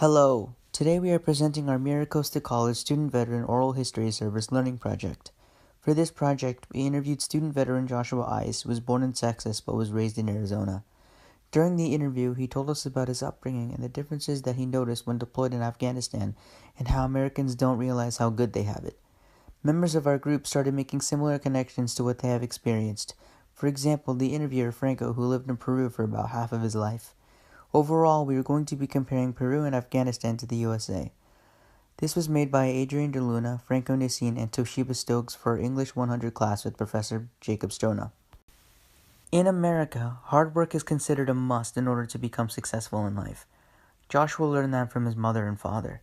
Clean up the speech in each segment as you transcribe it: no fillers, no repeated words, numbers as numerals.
Hello! Today we are presenting our Miracosta College Student Veteran Oral History Service Learning Project. For this project, we interviewed student veteran Joshua Ice, who was born in Texas but was raised in Arizona. During the interview, he told us about his upbringing and the differences that he noticed when deployed in Afghanistan and how Americans don't realize how good they have it. Members of our group started making similar connections to what they have experienced. For example, the interviewer Franco, who lived in Peru for about half of his life. Overall, we are going to be comparing Peru and Afghanistan to the USA. This was made by Adrian DeLuna, Franco Nicene, and Toshiba Stokes for our English 100 class with Professor Jacob Strona. In America, hard work is considered a must in order to become successful in life. Joshua learned that from his mother and father.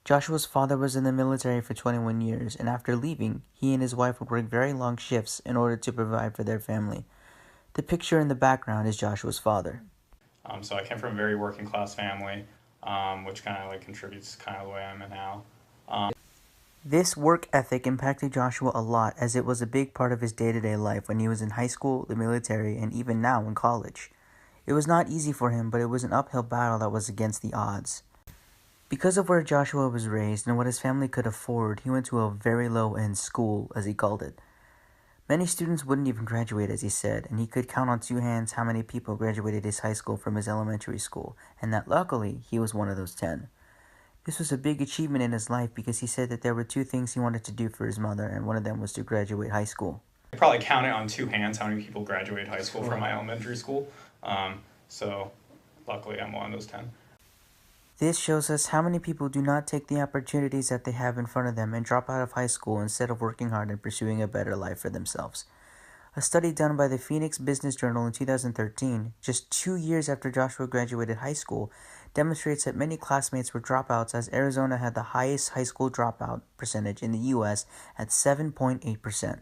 Joshua's father was in the military for 21 years, and after leaving, he and his wife would work very long shifts in order to provide for their family. The picture in the background is Joshua's father. So I came from a very working class family, which kind of contributes kind of the way I'm in now. This work ethic impacted Joshua a lot, as it was a big part of his day-to-day life when he was in high school, the military, and even now in college. It was not easy for him, but it was an uphill battle that was against the odds. Because of where Joshua was raised and what his family could afford, he went to a very low-end school, as he called it. Many students wouldn't even graduate, as he said, and he could count on two hands how many people graduated his high school from his elementary school, and that luckily he was one of those 10. This was a big achievement in his life because he said that there were two things he wanted to do for his mother, and one of them was to graduate high school. I probably counted on two hands how many people graduate high school from my elementary school. So luckily I'm one of those 10. This shows us how many people do not take the opportunities that they have in front of them and drop out of high school instead of working hard and pursuing a better life for themselves. A study done by the Phoenix Business Journal in 2013, just 2 years after Joshua graduated high school, demonstrates that many classmates were dropouts, as Arizona had the highest high school dropout percentage in the U.S. at 7.8%.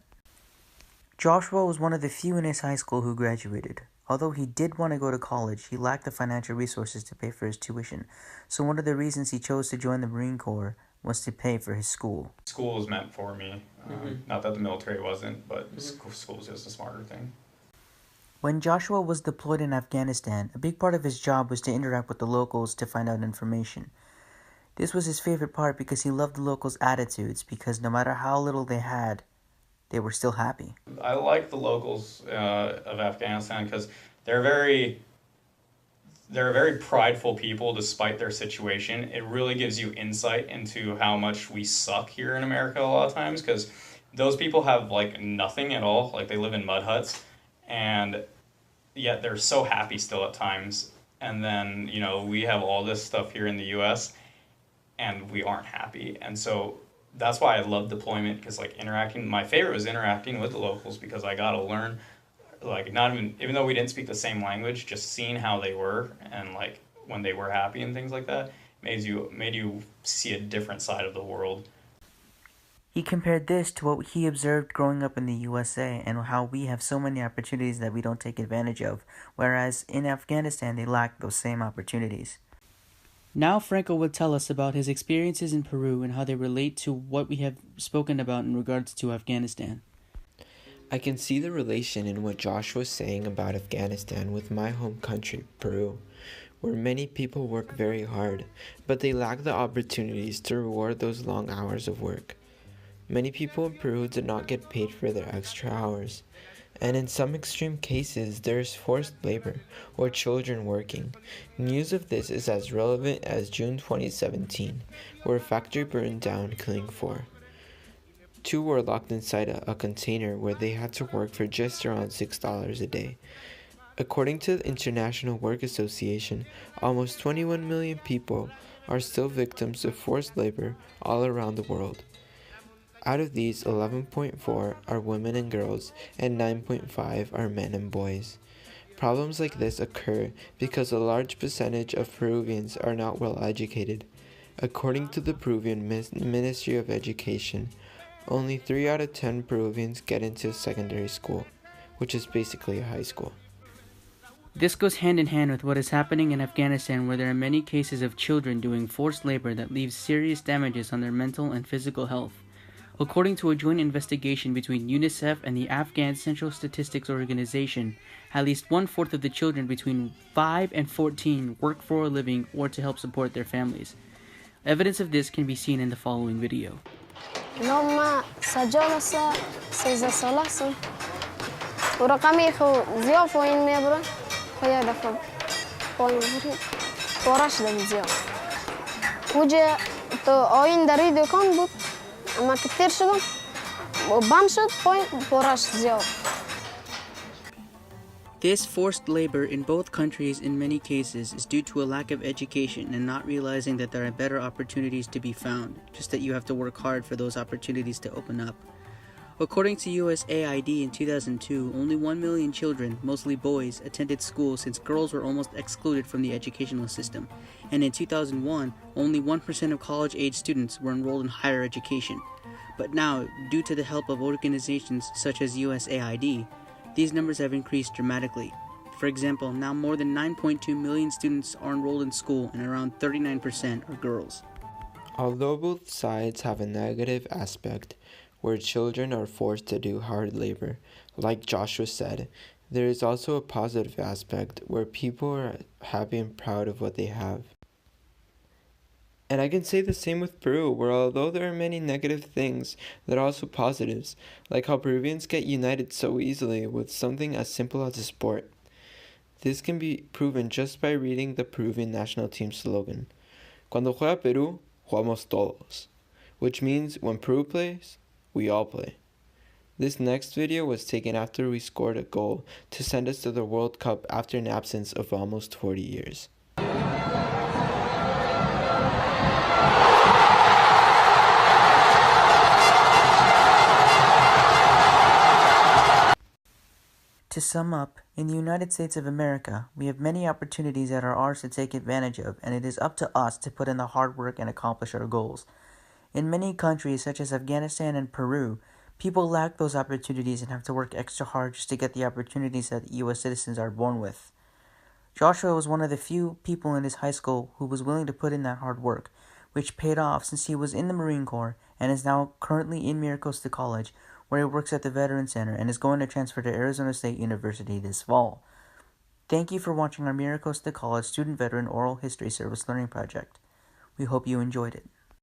Joshua was one of the few in his high school who graduated. Although he did want to go to college, he lacked the financial resources to pay for his tuition, so one of the reasons he chose to join the Marine Corps was to pay for his school. School was meant for me. Not that the military wasn't, but school was just a smarter thing. When Joshua was deployed in Afghanistan, a big part of his job was to interact with the locals to find out information. This was his favorite part because he loved the locals' attitudes, because no matter how little they had, they were still happy. I like the locals of Afghanistan because they're a very prideful people despite their situation. It really gives you insight into how much we suck here in America a lot of times, because those people have nothing at all. They live in mud huts, and yet they're so happy still at times. And then, we have all this stuff here in the US and we aren't happy. And so that's why I love deployment, because my favorite was interacting with the locals, because I got to learn, even though we didn't speak the same language, just seeing how they were and when they were happy and things like that made you see a different side of the world. He compared this to what he observed growing up in the USA and how we have so many opportunities that we don't take advantage of, whereas in Afghanistan they lack those same opportunities. Now Franco will tell us about his experiences in Peru and how they relate to what we have spoken about in regards to Afghanistan. I can see the relation in what Josh was saying about Afghanistan with my home country, Peru, where many people work very hard, but they lack the opportunities to reward those long hours of work. Many people in Peru did not get paid for their extra hours, and in some extreme cases there is forced labor or children working. News of this is as relevant as June 2017, where a factory burned down, killing 4. 2 were locked inside a container where they had to work for just around $6 a day. According to the International Work Association, almost 21 million people are still victims of forced labor all around the world. Out of these, 11.4 are women and girls, and 9.5 are men and boys. Problems like this occur because a large percentage of Peruvians are not well educated. According to the Peruvian Ministry of Education, only 3 out of 10 Peruvians get into secondary school, which is basically a high school. This goes hand in hand with what is happening in Afghanistan, where there are many cases of children doing forced labor that leaves serious damages on their mental and physical health. According to a joint investigation between UNICEF and the Afghan Central Statistics Organization, at least 1/4 of the children between 5 and 14 work for a living or to help support their families. Evidence of this can be seen in the following video. لما سجلسا سيزا سلاسا ورقمي خو زيو فوين ميبرا خيا دفع فوين بري ورش دم زيو وجه تو اوين دريدو كان بود اما كتير شدم وبانشد فوين ورش زيو. This forced labor in both countries in many cases is due to a lack of education and not realizing that there are better opportunities to be found, just that you have to work hard for those opportunities to open up. According to USAID in 2002, only 1 million children, mostly boys, attended school since girls were almost excluded from the educational system, and in 2001, only 1% of college-age students were enrolled in higher education. But now, due to the help of organizations such as USAID, these numbers have increased dramatically. For example, now more than 9.2 million students are enrolled in school and around 39% are girls. Although both sides have a negative aspect, where children are forced to do hard labor, like Joshua said, there is also a positive aspect where people are happy and proud of what they have. And I can say the same with Peru, where although there are many negative things, there are also positives, like how Peruvians get united so easily with something as simple as a sport. This can be proven just by reading the Peruvian national team slogan, Cuando juega Perú, jugamos todos, which means when Peru plays, we all play. This next video was taken after we scored a goal to send us to the World Cup after an absence of almost 40 years. To sum up, in the United States of America, we have many opportunities that are ours to take advantage of, and it is up to us to put in the hard work and accomplish our goals. In many countries, such as Afghanistan and Peru, people lack those opportunities and have to work extra hard just to get the opportunities that U.S. citizens are born with. Joshua was one of the few people in his high school who was willing to put in that hard work, which paid off since he was in the Marine Corps and is now currently in Miracosta College, where he works at the Veteran Center and is going to transfer to Arizona State University this fall. Thank you for watching our Miracosta College Student Veteran Oral History Service Learning Project. We hope you enjoyed it.